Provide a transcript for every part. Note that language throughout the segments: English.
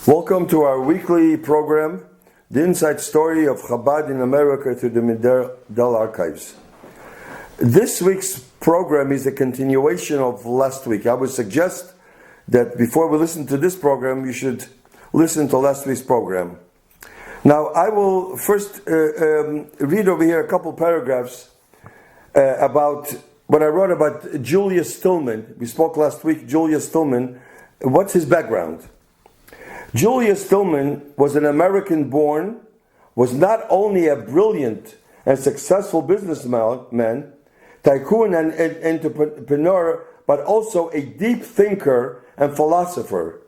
Welcome to our weekly program, The Inside Story of Chabad in America through the Mindel Archives. This week's program is a continuation of last week. I would suggest that before we listen to this program, you should listen to last week's program. Now, I will first read over here a couple paragraphs about what I wrote about Julius Stillman. We spoke last week, Julius Stillman. What's his background? Julius Stillman was an American-born, was not only a brilliant and successful businessman, tycoon and entrepreneur, but also a deep thinker and philosopher.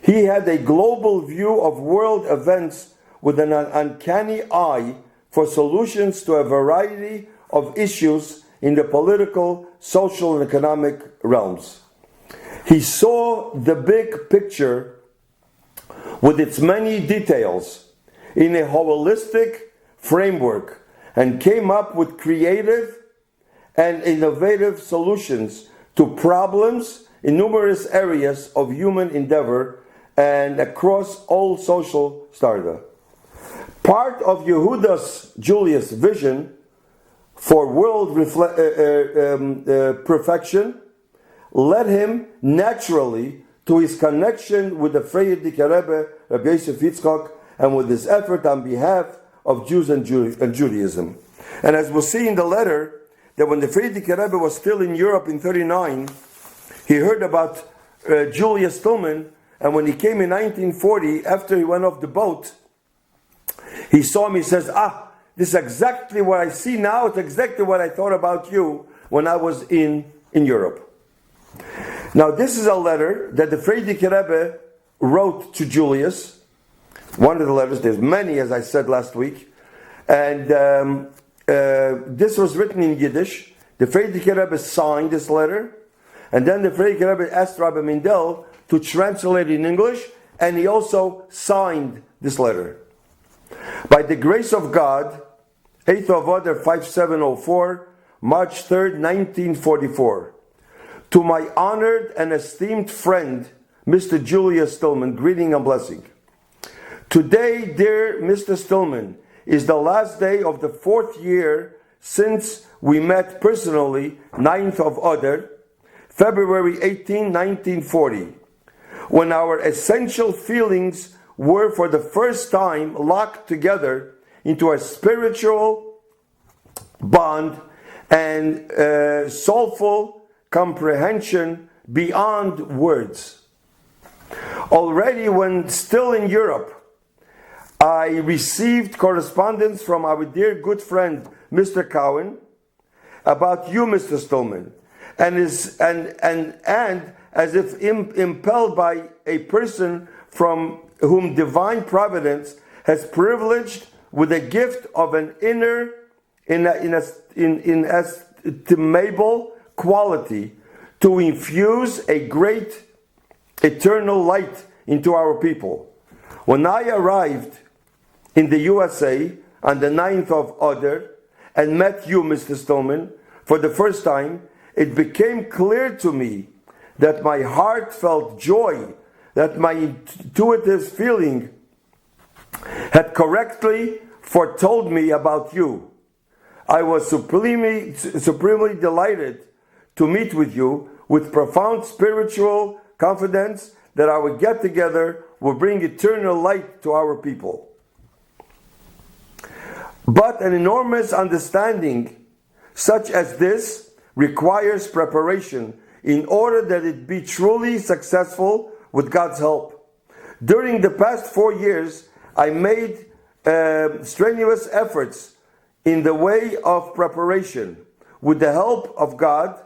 He had a global view of world events with an uncanny eye for solutions to a variety of issues in the political, social, and economic realms. He saw the big picture with its many details in a holistic framework and came up with creative and innovative solutions to problems in numerous areas of human endeavor and across all social strata. Part of Yehuda's Julius' vision for world perfection led him naturally to his connection with the Frierdiker Rebbe, Rabbi Yosef Yitzchak, and with his effort on behalf of Jews and Judaism. And as we'll see in the letter, that when the Frierdiker Rebbe was still in Europe in 1939, he heard about Julius Stillman, and when he came in 1940, after he went off the boat, he saw him, he says, this is exactly what I see now, it's exactly what I thought about you when I was in Europe. Now, this is a letter that the Frierdiker Rebbe wrote to Julius. One of the letters, there's many, as I said last week. And this was written in Yiddish. The Frierdiker Rebbe signed this letter. And then the Frierdiker Rebbe asked Rabbi Mindel to translate it in English. And he also signed this letter. By the grace of God, 8th of Adar 5704, March 3rd, 1944. To my honored and esteemed friend, Mr. Julius Stillman, greeting and blessing. Today, dear Mr. Stillman, is the last day of the 4th year since we met personally, 9th of Adar, February 18, 1940, when our essential feelings were for the first time locked together into a spiritual bond and soulful comprehension beyond words. Already when still in Europe, I received correspondence from our dear good friend Mr. Cowan about you, Mr. Stillman, and as if impelled by a person from whom divine providence has privileged with a gift of an inner, inestimable quality to infuse a great eternal light into our people. When I arrived in the USA on the 9th of Adar and met you, Mr. Stillman, for the first time, it became clear to me that my heartfelt joy, that my intuitive feeling had correctly foretold me about you. I was supremely delighted to meet with you with profound spiritual confidence that our get-together will bring eternal light to our people. But an enormous understanding such as this requires preparation in order that it be truly successful with God's help. During the past 4 years, I made strenuous efforts in the way of preparation. With the help of God,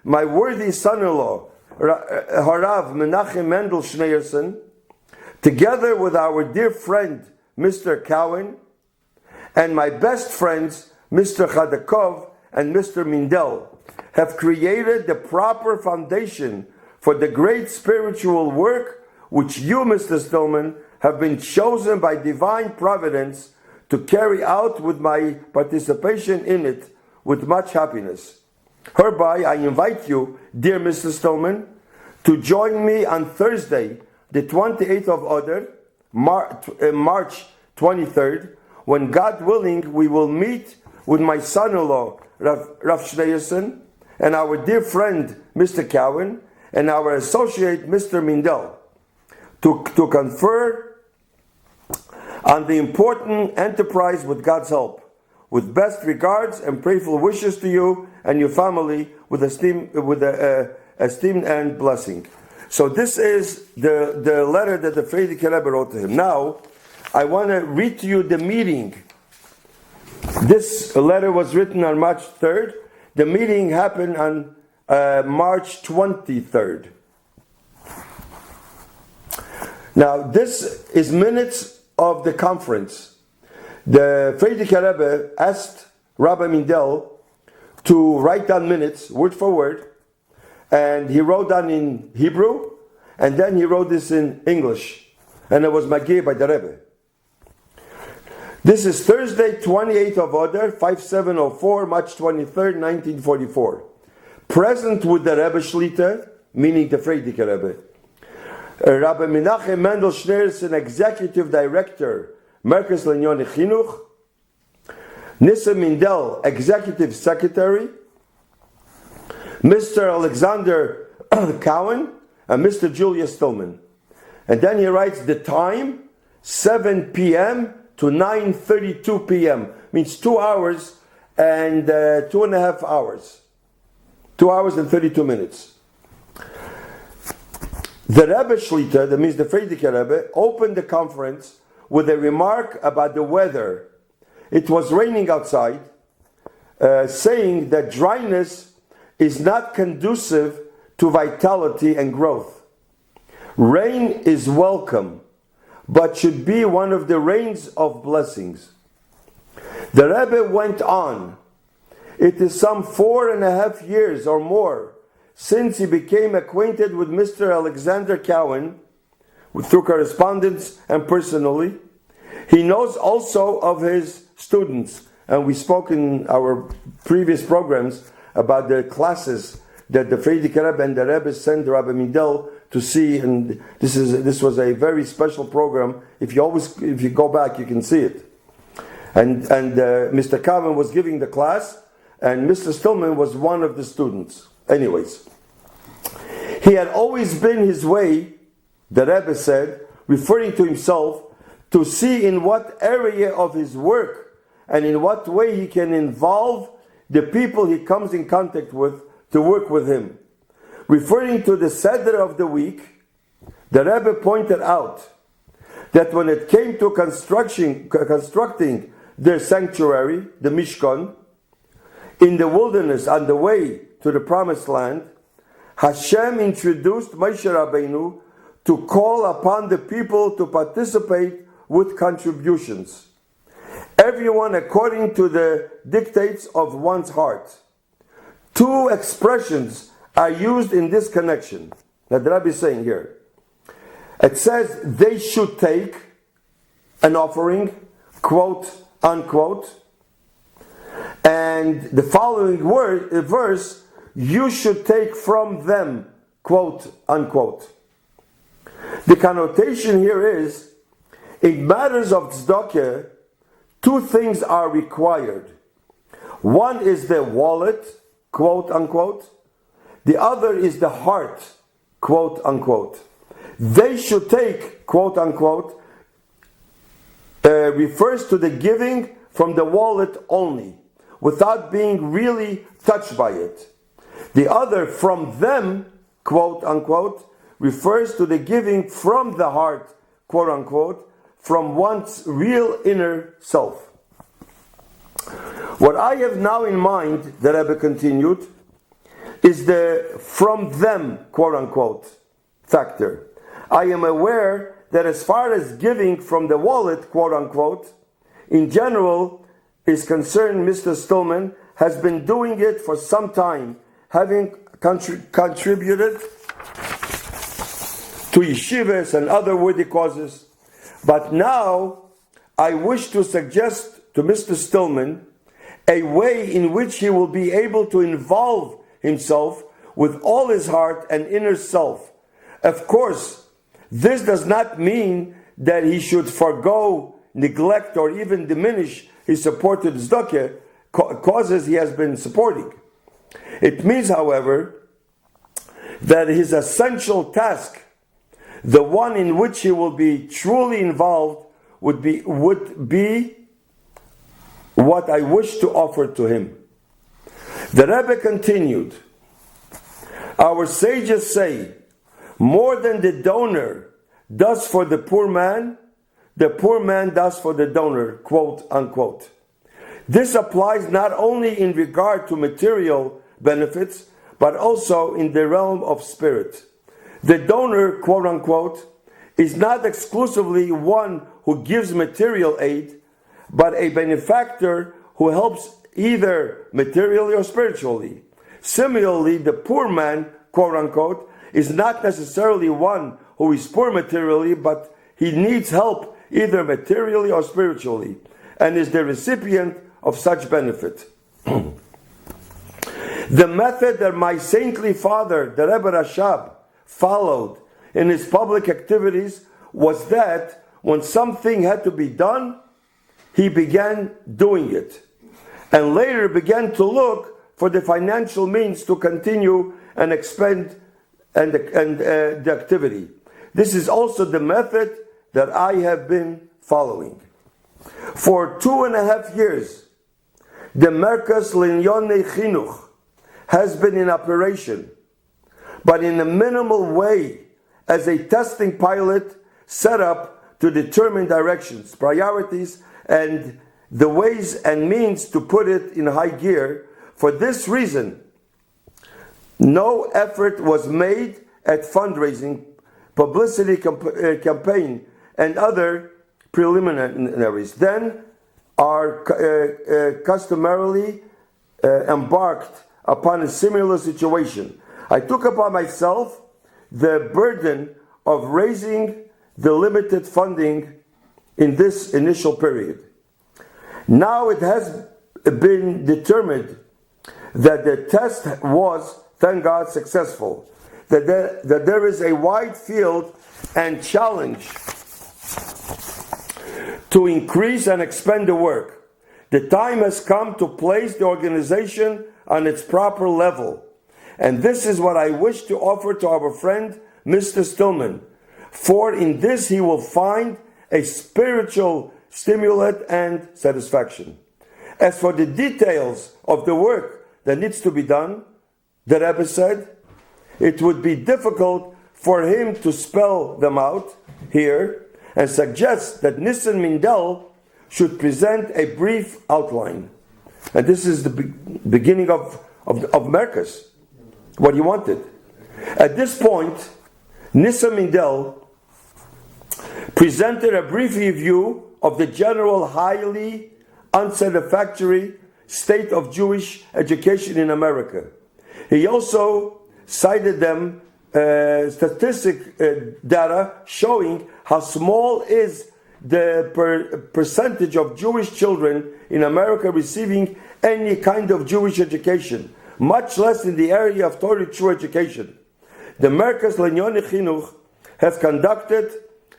my worthy son-in-law, Harav Menachem Mendel Schneerson, together with our dear friend, Mr. Cowan, and my best friends, Mr. Chadakov and Mr. Mindel, have created the proper foundation for the great spiritual work which you, Mr. Stillman, have been chosen by divine providence to carry out with my participation in it with much happiness. Hereby, I invite you, dear Mr. Stillman, to join me on Thursday, the 28th of Adar, March 23rd, when God willing, we will meet with my son-in-law, Rav Schneerson, and our dear friend, Mr. Cowan, and our associate, Mr. Mindel, to confer on the important enterprise with God's help. With best regards and prayerful wishes to you and your family with esteem and blessing. So this is the letter that the Frierdiker Rebbe wrote to him. Now, I want to read to you the meeting. This letter was written on March 3rd. The meeting happened on March 23rd. Now, this is minutes of the conference. The Frierdiker Rebbe asked Rabbi Mindel to write down minutes, word for word, and he wrote down in Hebrew, and then he wrote this in English, and it was Magir by the Rebbe. This is Thursday, 28th of Adar, 5704, March 23rd, 1944. Present with the Rebbe Shlita, meaning the Frierdiker Rebbe, Rabbi Menachem Mendel Schneerson, Executive Director, Merkez L'Inyonei Chinuch, Nissa Mindel, Executive Secretary, Mr. Alexander Cowan, and Mr. Julius Stillman. And then he writes the time, 7 p.m. to 9:32 p.m. Means 2 hours and 2.5 hours. 2 hours and 32 minutes. The Rebbe Shlita, that means the Frierdiker Rebbe, opened the conference with a remark about the weather. It was raining outside, saying that dryness is not conducive to vitality and growth. Rain is welcome, but should be one of the rains of blessings. The Rebbe went on. It is some 4.5 years or more since he became acquainted with Mr. Alexander Cowan, through correspondence and personally. He knows also of his students, and we spoke in our previous programs about the classes that the Frierdiker Rebbe and the Rebbe sent Rabbi Mindel to see, and this was a very special program. If you go back, you can see it. And Mr. Cowan was giving the class, and Mr. Stillman was one of the students. Anyways, he had always been his way, the Rebbe said, referring to himself, to see in what area of his work and in what way he can involve the people he comes in contact with to work with him. Referring to the Seder of the week, the Rebbe pointed out that when it came to constructing their sanctuary, the Mishkan, in the wilderness on the way to the Promised Land, Hashem introduced Moshe Rabbeinu to call upon the people to participate with contributions. Everyone according to the dictates of one's heart. Two expressions are used in this connection that the Rabbi is saying here. It says they should take an offering, quote unquote, and the following verse, you should take from them, quote unquote. The connotation here is, in matters of tzedakah, two things are required. One is the wallet, quote unquote. The other is the heart, quote unquote. They should take, quote unquote, refers to the giving from the wallet only, without being really touched by it. The other, from them, quote unquote, refers to the giving from the heart, quote unquote, from one's real inner self. What I have now in mind, the Rebbe continued, is the from them, quote unquote, factor. I am aware that as far as giving from the wallet, quote unquote, in general is concerned, Mr. Stillman has been doing it for some time, having contributed to yeshivas and other worthy causes. But now I wish to suggest to Mr. Stillman a way in which he will be able to involve himself with all his heart and inner self. Of course, this does not mean that he should forego, neglect, or even diminish his support to the tzedakah causes he has been supporting. It means, however, that his essential task, the one in which he will be truly involved, would be what I wish to offer to him. The Rebbe continued, our sages say, more than the donor does for the poor man does for the donor, quote unquote. This applies not only in regard to material benefits, but also in the realm of spirit. The donor, quote unquote, is not exclusively one who gives material aid, but a benefactor who helps either materially or spiritually. Similarly, the poor man, quote unquote, is not necessarily one who is poor materially, but he needs help either materially or spiritually, and is the recipient of such benefit. The method that my saintly father, the Rebbe Rashab, followed in his public activities was that when something had to be done, he began doing it, and later began to look for the financial means to continue and expand the activity. This is also the method that I have been following. For 2.5 years, the Merkaz Linyonei Chinuch has been in operation, but in a minimal way as a testing pilot set up to determine directions, priorities, and the ways and means to put it in high gear. For this reason, no effort was made at fundraising, publicity campaign, and other preliminaries. Then are customarily embarked upon a similar situation. I took upon myself the burden of raising the limited funding in this initial period. Now it has been determined that the test was, thank God, successful, that there is a wide field and challenge to increase and expand the work. The time has come to place the organization on its proper level. And this is what I wish to offer to our friend, Mr. Stillman. For in this he will find a spiritual stimulant and satisfaction. As for the details of the work that needs to be done, the Rebbe said, it would be difficult for him to spell them out here, and suggests that Nissan Mindel should present a brief outline. And this is the beginning of Merkaz, what he wanted. At this point, Nissan Mindel presented a brief review of the general highly unsatisfactory state of Jewish education in America. He also cited them statistic data showing how small is the percentage of Jewish children in America receiving any kind of Jewish education, much less in the area of Torah true education. The Merkaz Linyonei Chinuch has conducted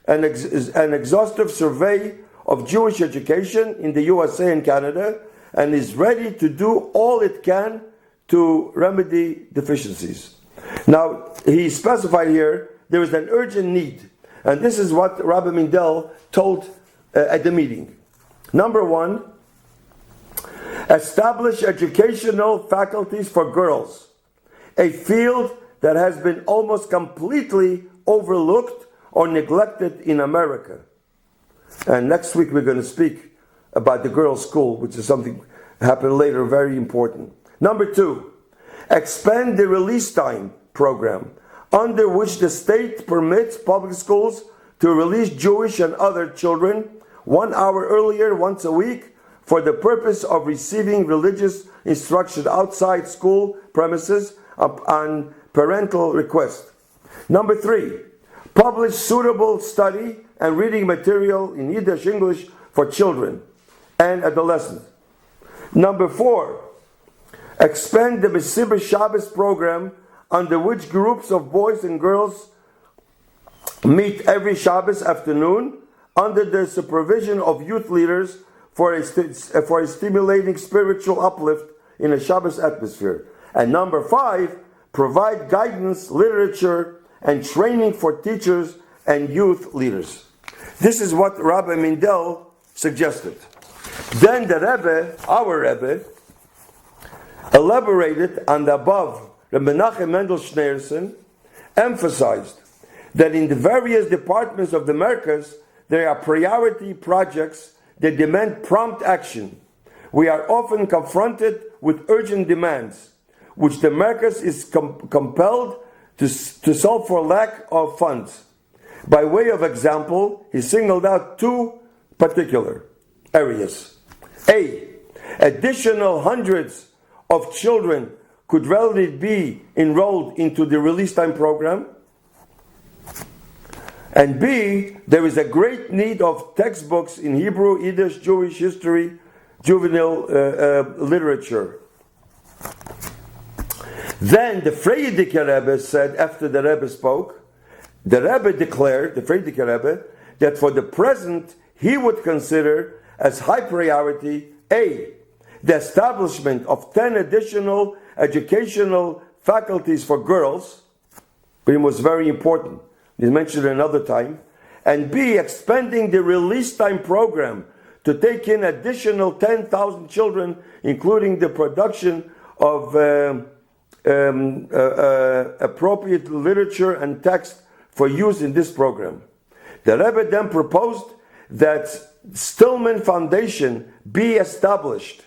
an exhaustive survey of Jewish education in the USA and Canada, and is ready to do all it can to remedy deficiencies. Now, he specified here there is an urgent need, and this is what Rabbi Mindel told at the meeting. Number one, establish educational faculties for girls, a field that has been almost completely overlooked or neglected in America. And next week we're going to speak about the girls' school, which is something that happened later, very important. Number two, expand the release time program, under which the state permits public schools to release Jewish and other children 1 hour earlier once a week for the purpose of receiving religious instruction outside school premises on parental request. Number three, publish suitable study and reading material in Yiddish English for children and adolescents. Number four, expand the Mesiba Shabbos program, under which groups of boys and girls meet every Shabbos afternoon under the supervision of youth leaders for a stimulating spiritual uplift in a Shabbos atmosphere. And number 5, provide guidance, literature, and training for teachers and youth leaders. This is what Rabbi Mindel suggested. Then the Rebbe, our Rebbe, elaborated on the above. Rabbi Menachem Mendel Schneerson emphasized that in the various departments of the Merkaz, there are priority projects that demand prompt action. We are often confronted with urgent demands, which the Merkaz is compelled to solve for lack of funds. By way of example, he singled out 2 particular areas. A, additional hundreds of children could readily be enrolled into the release time program. And B, there is a great need of textbooks in Hebrew, Yiddish, Jewish history, juvenile literature. Then the Frierdiker Rebbe said, after the Rebbe spoke, the Rebbe declared, the Frierdiker Rebbe, that for the present he would consider as high priority A, the establishment of 10 additional educational faculties for girls, it was very important. He mentioned it another time. And B, expanding the release time program to take in additional 10,000 children, including the production of appropriate literature and text for use in this program. The Rebbe then proposed that Stillman Foundation be established.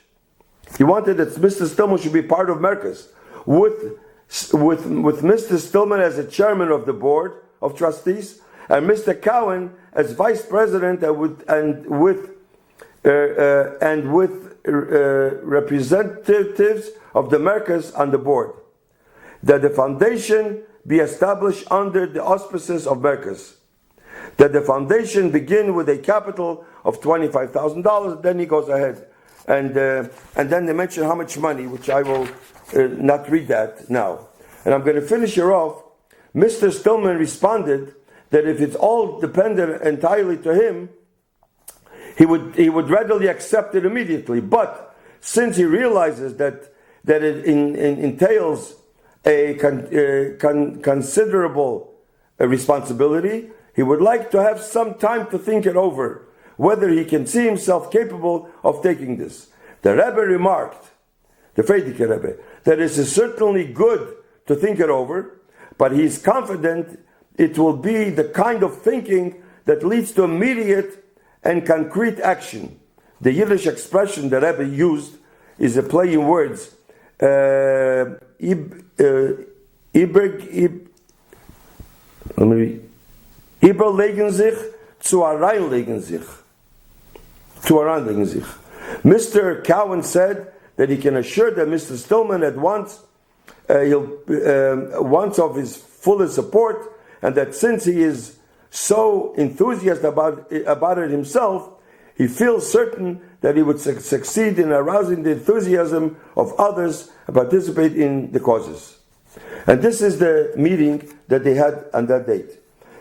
He wanted that Mr. Stillman should be part of Merkaz, with Mr. Stillman as the chairman of the board of trustees, and Mr. Cowan as vice president, and with representatives of the Merkaz on the board. That the foundation be established under the auspices of Merkaz. That the foundation begin with a capital of $25,000. Then he goes ahead, and then they mention how much money, which I will not read that now. And I'm going to finish here off. Mr. Stillman responded that if it's all dependent entirely to him, he would readily accept it immediately. But since he realizes that it entails a considerable responsibility, he would like to have some time to think it over, whether he can see himself capable of taking this. The Rebbe remarked, the Frierdiker Rebbe, that it is certainly good to think it over, but he is confident it will be the kind of thinking that leads to immediate and concrete action. The Yiddish expression the Rebbe used is a play in words. Überlegen sich, zu hereinlegen sich. Zu hereinlegen sich. Mr. Cowan said that he can assure that Mr. Stillman at once wants of his fullest support, and that since he is so enthusiastic about it himself, he feels certain that he would succeed in arousing the enthusiasm of others and participate in the causes. And this is the meeting that they had on that date.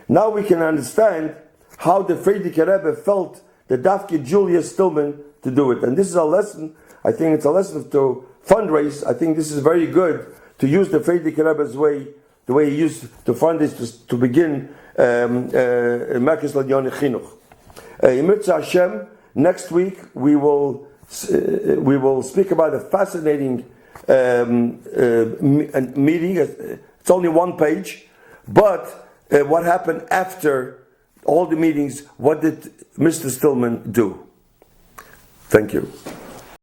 Now we can understand how the Frierdiker Rebbe felt the Dafke Julius Stillman to do it. And this is a lesson, I think it's a lesson to fundraise. I think this is very good to use the Frierdiker Rebbe's way, the way he used to fundraise to begin Merkaz L'Nyonei Chinuch. Mitzvah Hashem, next week we will speak about a fascinating meeting. It's only one page, but what happened after all the meetings? What did Mr. Stillman do? Thank you.